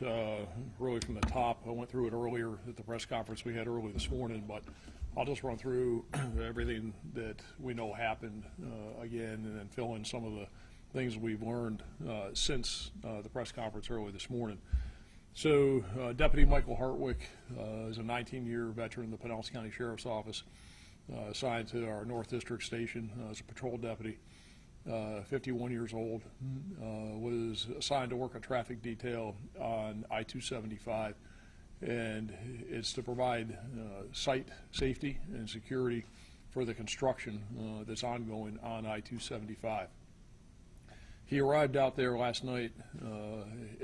really from the top. I went through it earlier at the press conference we had early this morning, but I'll just run through everything that we know happened again, and then fill in some of the things we've learned since the press conference early this morning. So Deputy Michael Hartwick is a 19-year veteran of the Pinellas County Sheriff's Office, assigned to our North District Station as a patrol deputy. 51 years old, was assigned to work a traffic detail on I-275, and it's to provide site safety and security for the construction that's ongoing on I-275. He arrived out there last night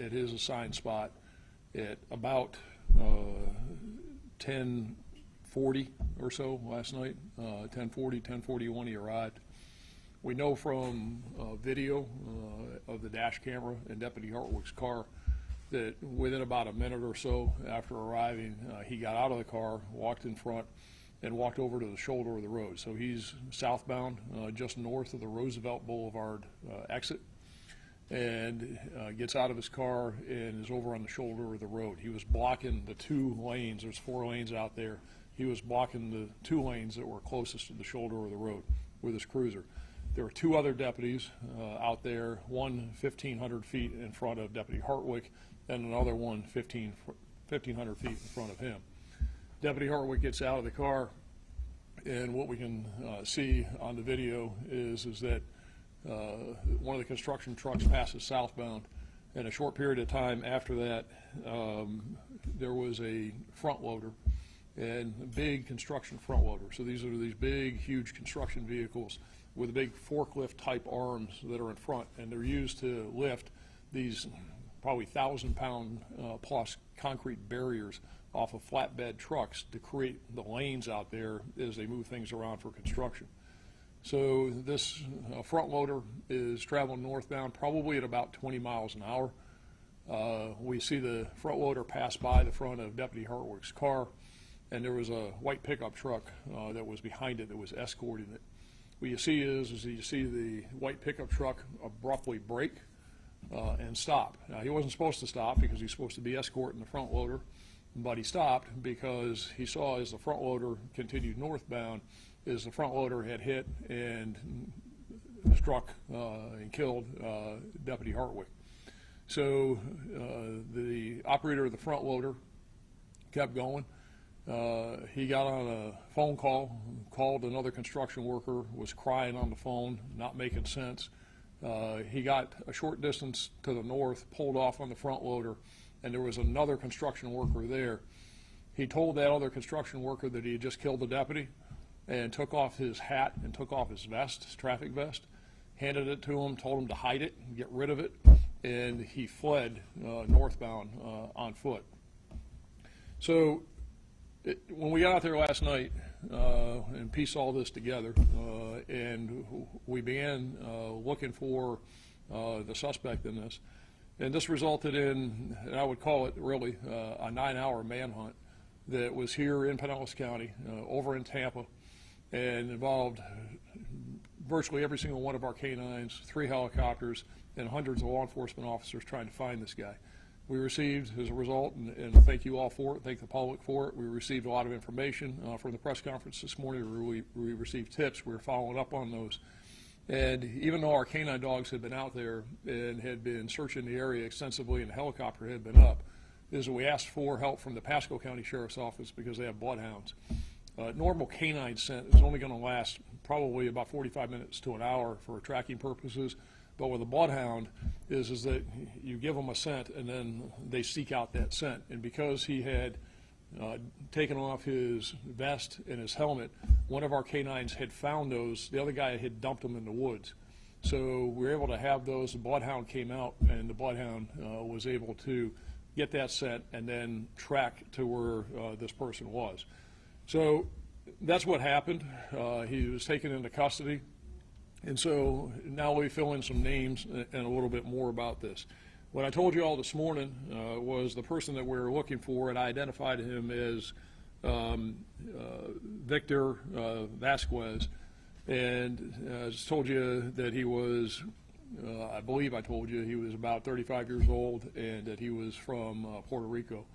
at his assigned spot at about 10:40 or so last night, 10:40, 10:41 he arrived. We know from video of the dash camera in Deputy Hartwick's car that within about a minute or so after arriving, he got out of the car, walked in front, and walked over to the shoulder of the road. So he's southbound, just north of the Roosevelt Boulevard exit, and gets out of his car and is over on the shoulder of the road. He was blocking the two lanes. There's 4 lanes out there. He was blocking the 2 lanes that were closest to the shoulder of the road with his cruiser. There were 2 other deputies out there, one 1,500 feet in front of Deputy Hartwick, and another one 1,500 feet in front of him. Deputy Hartwick gets out of the car, and what we can see on the video is that one of the construction trucks passes southbound, and a short period of time after that, there was a front loader, and a big construction front loader. So these are these big, huge construction vehicles with big forklift type arms that are in front, and they're used to lift these probably 1,000-pound plus concrete barriers off of flatbed trucks to create the lanes out there as they move things around for construction. So this front loader is traveling northbound probably at about 20 miles an hour. We see the front loader pass by the front of Deputy Hartwick's car, and there was a white pickup truck that was behind it that was escorting it. What you see is you see the white pickup truck abruptly brake and stop. Now, he wasn't supposed to stop because he's supposed to be escorting the front loader, but he stopped because he saw as the front loader continued northbound, as the front loader had hit and struck and killed Deputy Hartwick. So the operator of the front loader kept going. He got on a phone call, called another construction worker, was crying on the phone, not making sense. He got a short distance to the north, pulled off on the front loader, and there was another construction worker there. He told that other construction worker that he had just killed the deputy and took off his hat and took off his vest, his traffic vest, handed it to him, told him to hide it and get rid of it, and he fled northbound on foot. So when we got out there last night and pieced all this together, and we began looking for the suspect in this, and this resulted in, and I would call it really a 9-hour manhunt that was here in Pinellas County, over in Tampa, and involved virtually every single one of our canines, 3 helicopters, and hundreds of law enforcement officers trying to find this guy. We received, as a result, and thank you all for it, thank the public for it, we received a lot of information from the press conference this morning. We received tips. We were following up on those. And even though our canine dogs had been out there and had been searching the area extensively and the helicopter had been up, is that we asked for help from the Pasco County Sheriff's Office because they have bloodhounds. Normal canine scent is only going to last probably about 45 minutes to an hour for tracking purposes. But with a bloodhound is that you give them a scent and then they seek out that scent. And because he had taken off his vest and his helmet, one of our canines had found those. The other guy had dumped them in the woods. So we were able to have those. The bloodhound came out, and the bloodhound was able to get that scent and then track to where this person was. So that's what happened. He was taken into custody. And so now we fill in some names and a little bit more about this. What I told you all this morning was the person that we were looking for, and I identified him as Victor Vasquez, and I just told you that he was I believe I told you he was about 35 years old and that he was from Puerto Rico.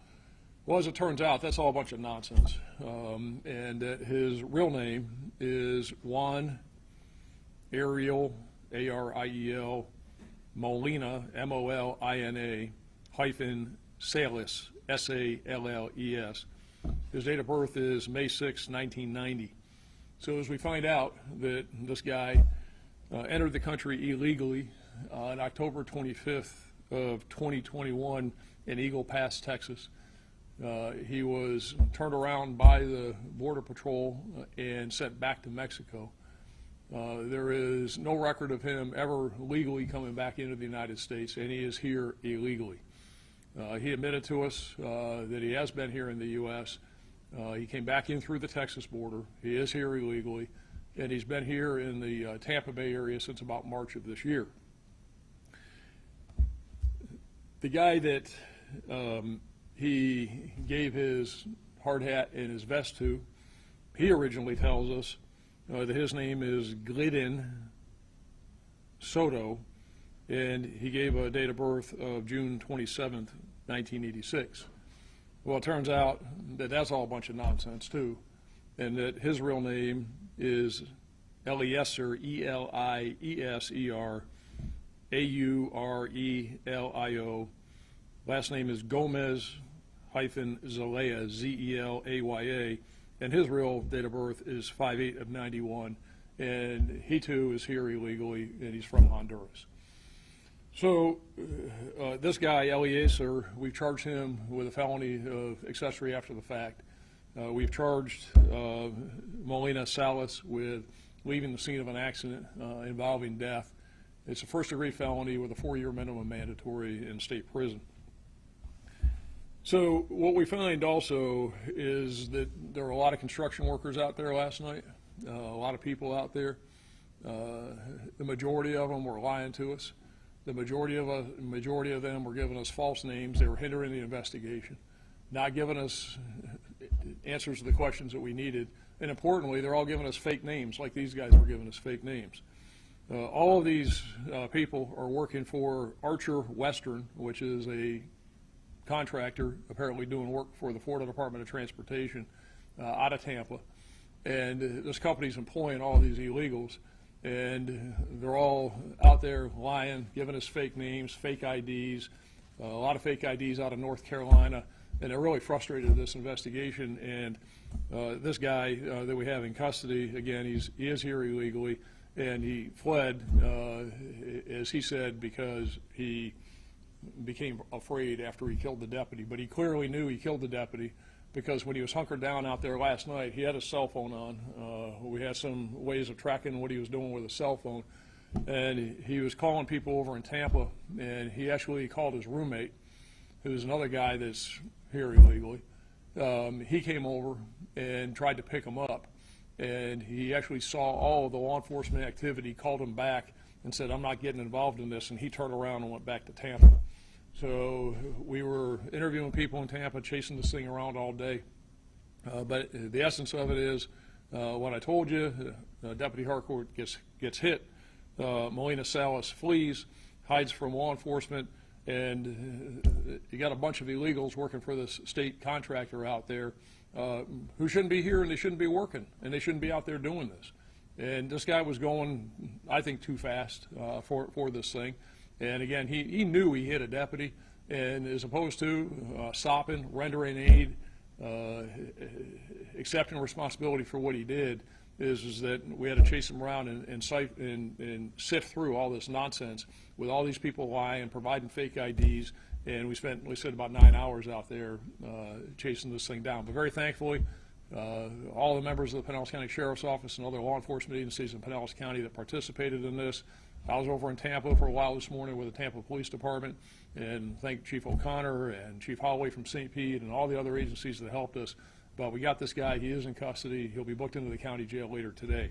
Well, as it turns out, that's all a bunch of nonsense, and that his real name is Juan Ariel, A-R-I-E-L, Molina, M-O-L-I-N-A, hyphen Salles, S-A-L-L-E-S. His date of birth is May 6, 1990. So as we find out that this guy entered the country illegally on October 25th of 2021 in Eagle Pass, Texas. He was turned around by the Border Patrol and sent back to Mexico. There is no record of him ever legally coming back into the United States, and he is here illegally. He admitted to us that he has been here in the U.S. He came back in through the Texas border. He is here illegally, and he's been here in the Tampa Bay area since about March of this year. The guy that he gave his hard hat and his vest to, he originally tells us that his name is Glidden Soto, and he gave a date of birth of June 27th, 1986. Well, it turns out that that's all a bunch of nonsense, too, and that his real name is Eliezer, E-L-I-E-S-E-R, A-U-R-E-L-I-O. Last name is Gomez hyphen Zelaya, Z-E-L-A-Y-A, and his real date of birth is 5/8 of 91, and he too is here illegally, and he's from Honduras. So this guy, Eliezer, we've charged him with a felony of accessory after the fact. We've charged Molina Salas with leaving the scene of an accident involving death. It's a first-degree felony with a 4-year minimum mandatory in state prison. So what we find also is that there were a lot of construction workers out there last night, a lot of people out there. The majority of them were lying to us. The majority of them were giving us false names. They were hindering the investigation, not giving us answers to the questions that we needed. And importantly, they're all giving us fake names, like these guys were giving us fake names. All of these people are working for Archer Western, which is a contractor apparently doing work for the Florida Department of Transportation out of Tampa. And this company's employing all of these illegals, and they're all out there lying, giving us fake names, fake IDs, a lot of fake IDs out of North Carolina, and they're really frustrated with this investigation. And this guy that we have in custody, again, he is here illegally, and he fled, as he said, because he became afraid after he killed the deputy. But he clearly knew he killed the deputy, because when he was hunkered down out there last night, he had his cell phone on. We had some ways of tracking what he was doing with his cell phone, and he was calling people over in Tampa, and he actually called his roommate, who's another guy that's here illegally. He came over and tried to pick him up, and he actually saw all of the law enforcement activity, called him back and said, "I'm not getting involved in this," and he turned around and went back to Tampa. So we were interviewing people in Tampa, chasing this thing around all day. But the essence of it is what I told you. Deputy Hartwick gets hit. Molina Salas flees, hides from law enforcement, and you got a bunch of illegals working for this state contractor out there who shouldn't be here, and they shouldn't be working, and they shouldn't be out there doing this. And this guy was going, I think, too fast for this thing. And again, he knew he hit a deputy, and as opposed to stopping, rendering aid, accepting responsibility for what he did, is that we had to chase him around and sift through all this nonsense with all these people lying, providing fake IDs, and we spent about 9 hours out there chasing this thing down. But very thankfully, all the members of the Pinellas County Sheriff's Office and other law enforcement agencies in Pinellas County that participated in this. I was over in Tampa for a while this morning with the Tampa Police Department, and thank Chief O'Connor and Chief Holloway from St. Pete and all the other agencies that helped us. But we got this guy. He is in custody. He'll be booked into the county jail later today.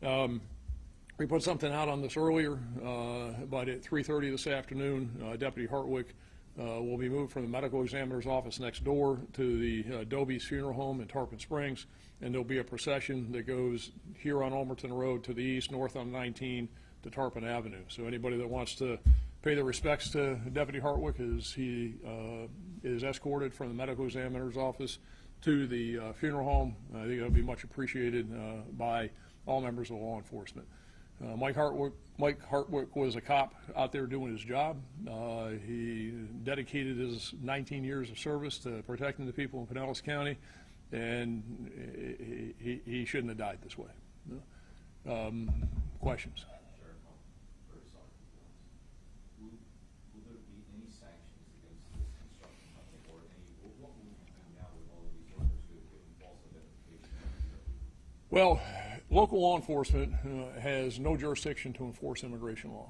We put something out on this earlier, but at 3:30 this afternoon, Deputy Hartwick will be moved from the medical examiner's office next door to the Doby's Funeral Home in Tarpon Springs, and there'll be a procession that goes here on Ulmerton Road to the east, north on 19, to Tarpon Avenue. So anybody that wants to pay their respects to Deputy Hartwick as he is escorted from the medical examiner's office to the funeral home, I think that would be much appreciated by all members of law enforcement. Mike Hartwick was a cop out there doing his job. He dedicated his 19 years of service to protecting the people in Pinellas County, and he shouldn't have died this way. Questions? Well, local law enforcement has no jurisdiction to enforce immigration law.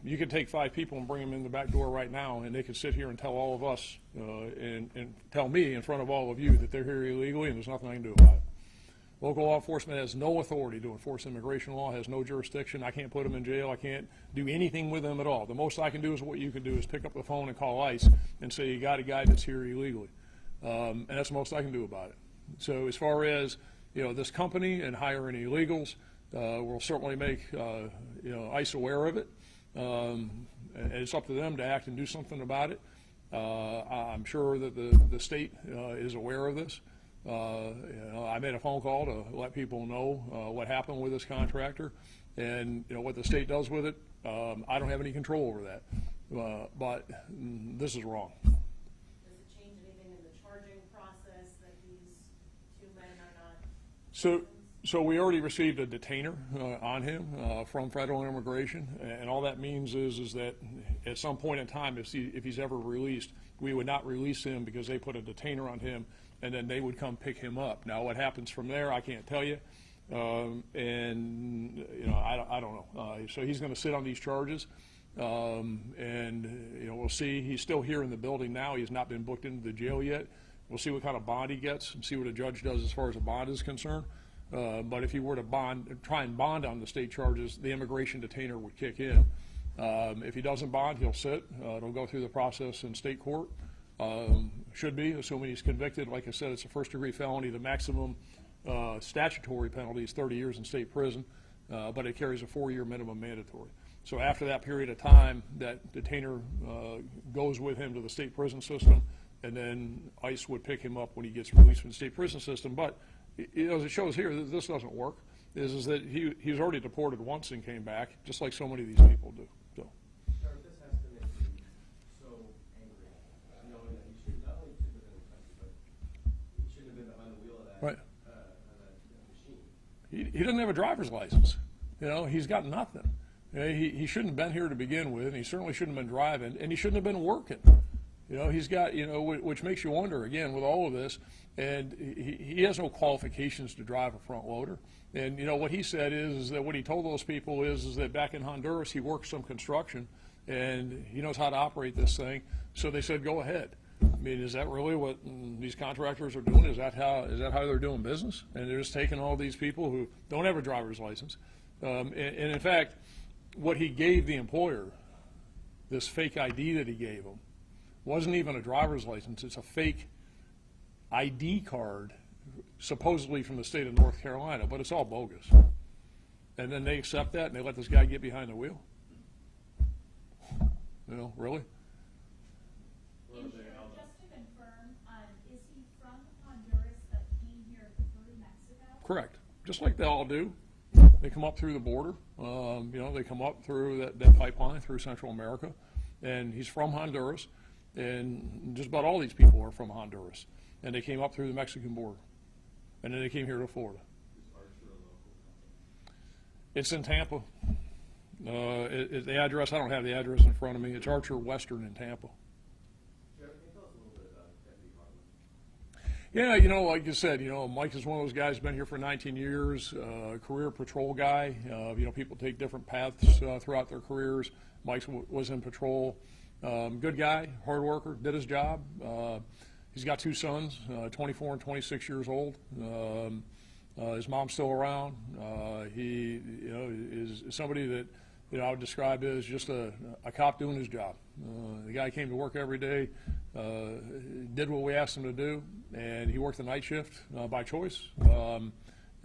You could take 5 people and bring them in the back door right now, and they could sit here and tell all of us and tell me in front of all of you that they're here illegally, and there's nothing I can do about it. Local law enforcement has no authority to enforce immigration law, has no jurisdiction. I can't put them in jail. I can't do anything with them at all. The most I can do is what you can do is pick up the phone and call ICE and say you got a guy that's here illegally. And that's the most I can do about it. So as far as this company and hiring illegals, we'll certainly make ICE aware of it. And it's up to them to act and do something about it. I'm sure that the state is aware of this. I made a phone call to let people know what happened with this contractor, and what the state does with it. I don't have any control over that, but this is wrong. Does it change anything in the charging process that these 2 men are not? So we already received a detainer on him from Federal Immigration, and all that means is that at some point in time, if he's ever released, we would not release him because they put a detainer on him, and then they would come pick him up. Now, what happens from there, I can't tell you, and I don't know. So he's going to sit on these charges, and we'll see. He's still here in the building now. He's not been booked into the jail yet. We'll see what kind of bond he gets and see what a judge does as far as a bond is concerned. But if he were to try and bond on the state charges, the immigration detainer would kick in. If he doesn't bond, he'll sit. It'll go through the process in state court. Should be, assuming he's convicted. Like I said, it's a first-degree felony. The maximum statutory penalty is 30 years in state prison, but it carries a 4-year minimum mandatory. So after that period of time, that detainer goes with him to the state prison system, and then ICE would pick him up when he gets released from the state prison system. But as it shows here, this doesn't work. Is that he was already deported once and came back, just like so many of these people do. So. Sheriff, this has to make you so angry, knowing that he should not only should have been in the country, but he shouldn't have been behind the wheel of that, right. Machine. He doesn't have a driver's license. He's got nothing. He shouldn't have been here to begin with, and he certainly shouldn't have been driving, and he shouldn't have been working. He's got, which makes you wonder, again, with all of this, and he has no qualifications to drive a front loader. And, what he said is that what he told those people is that back in Honduras, he worked some construction, and he knows how to operate this thing. So they said, go ahead. I mean, is that really what these contractors are doing? Is that how they're doing business? And they're just taking all these people who don't have a driver's license. And in fact, what he gave the employer, this fake ID that he gave them, wasn't even a driver's license. It's a fake ID card, supposedly from the state of North Carolina, but it's all bogus. And then they accept that and they let this guy get behind the wheel? Really? Just to confirm, is he from Honduras but came here through Mexico? Correct. Just like they all do. They come up through the border. They come up through that pipeline through Central America. And he's from Honduras. And just about all these people are from Honduras. And they came up through the Mexican border. And then they came here to Florida. It's in Tampa. The address, I don't have the address in front of me. It's Archer Western in Tampa. Sheriff, can you tell us a little bit about Deputy Hartwick? Yeah, like you said, Mike is one of those guys, been here for 19 years, career patrol guy. People take different paths throughout their careers. Mike was in patrol. Good guy, hard worker, did his job. He's got 2 sons, 24 and 26 years old. His mom's still around. He, is somebody that, I would describe as just a cop doing his job. The guy came to work every day, did what we asked him to do, and he worked the night shift by choice.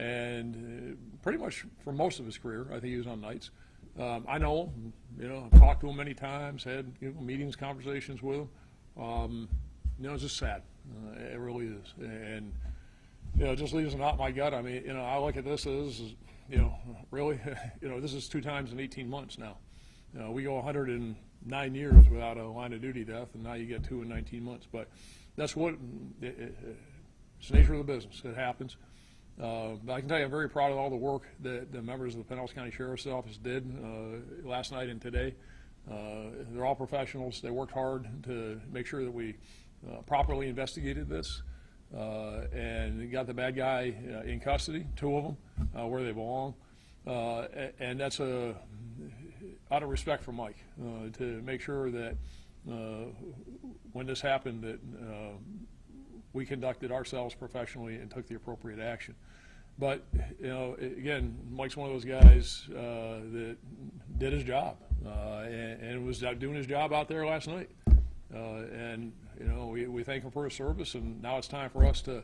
and pretty much for most of his career, I think he was on nights. I know him, I've talked to him many times, had meetings, conversations with him. It's just sad. It really is, and it just leaves a knot in my gut. I mean, I look at this as, really, this is 2 times in 18 months now. We go 109 years without a line of duty death, and now you get 2 in 19 months. But that's what it's the nature of the business. It happens. But I can tell you, I'm very proud of all the work that the members of the Pinellas County Sheriff's Office did last night and today. They're all professionals. They worked hard to make sure that we properly investigated this and got the bad guy in custody, 2 of them, where they belong. And that's out of respect for Mike, to make sure that when this happened that we conducted ourselves professionally and took the appropriate action. But, again, Mike's one of those guys that did his job and was doing his job out there last night. And, we thank him for his service, and now it's time for us to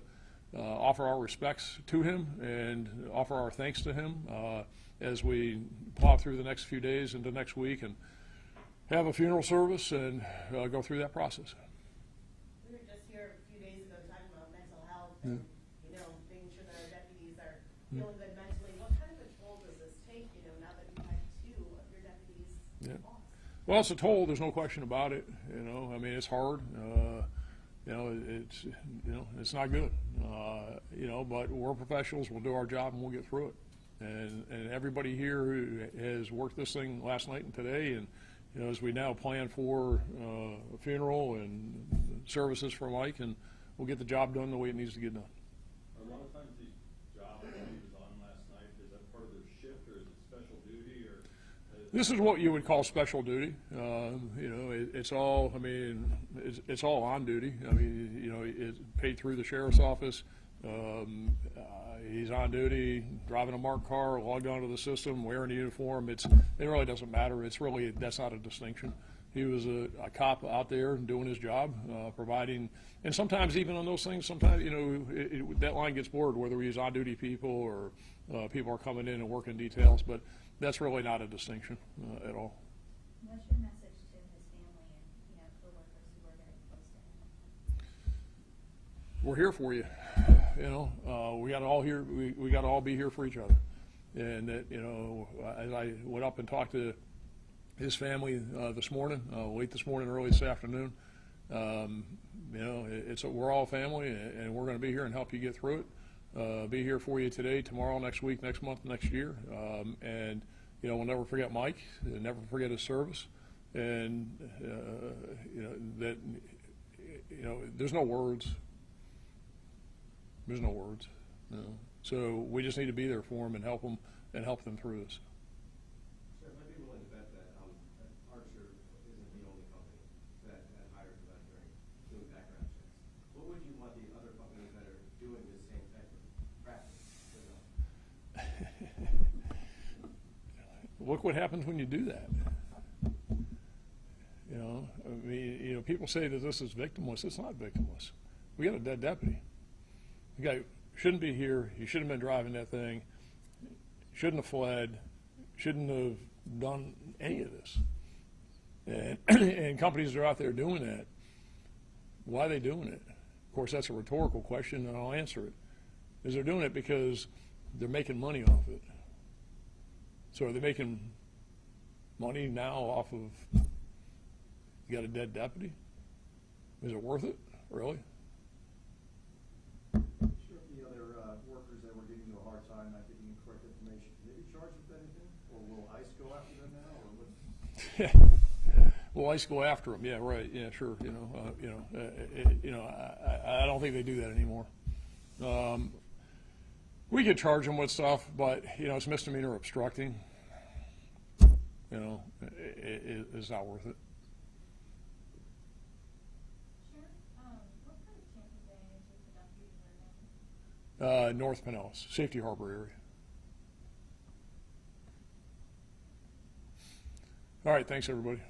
offer our respects to him and offer our thanks to him as we plow through the next few days into next week and have a funeral service and go through that process. We were just here a few days ago talking about mental health and, making sure that our deputies are feeling good mentally. What kind of a toll does this take, now that you've had 2 of your deputies lost? Well, it's a toll. There's no question about it. I mean, it's hard. It's not good. But we're professionals. We'll do our job and we'll get through it. And everybody here who has worked this thing last night and today, and as we now plan for a funeral and services for Mike, and we'll get the job done the way it needs to get done. A lot of times these jobs that he was on last night, is that part of their shift, or is it special duty, or? This is what you would call special duty. It's all, it's all on duty. It's paid through the sheriff's office. He's on duty, driving a marked car, logged onto the system, wearing a uniform. It really doesn't matter. That's not a distinction. He was a cop out there doing his job, providing, and sometimes even on those things, sometimes, that line gets blurred, whether he's on-duty people or people are coming in and working details, but that's really not a distinction at all. What's your message to his family and, coworkers who are very close to him? We're here for you. We got to all here. We got to all be here for each other. And that, as I went up and talked to his family this morning, late this morning, early this afternoon, we're all family, and we're going to be here and help you get through it. Be here for you today, tomorrow, next week, next month, next year, and we'll never forget Mike, and never forget his service, and there's no words. There's no words. So we just need to be there for them and help them through this. Sheriff, I'd be willing to bet that Archer isn't the only company that hires a veteran doing background checks. What would you want the other companies that are doing the same type of practice to know? Look what happens when you do that. People say that this is victimless. It's not victimless. We got a dead deputy. The guy shouldn't be here. He shouldn't have been driving that thing. Shouldn't have fled. Shouldn't have done any of this. And companies that are out there doing that, why are they doing it? Of course, that's a rhetorical question, and I'll answer it. Is they're doing it because they're making money off it. So are they making money now off of, you got a dead deputy? Is it worth it, really? Sure, the other workers that were giving you a hard time, not giving you correct information, can they be charged with anything? Or will ICE go after them now, or what? Will ICE go after them? Yeah, right. Yeah, sure. I don't think they do that anymore. We could charge them with stuff, but it's misdemeanor obstructing. It's not worth it. Sheriff, what part of Tampa Bay is your production living? North Pinellas, Safety Harbor area. All right, thanks everybody.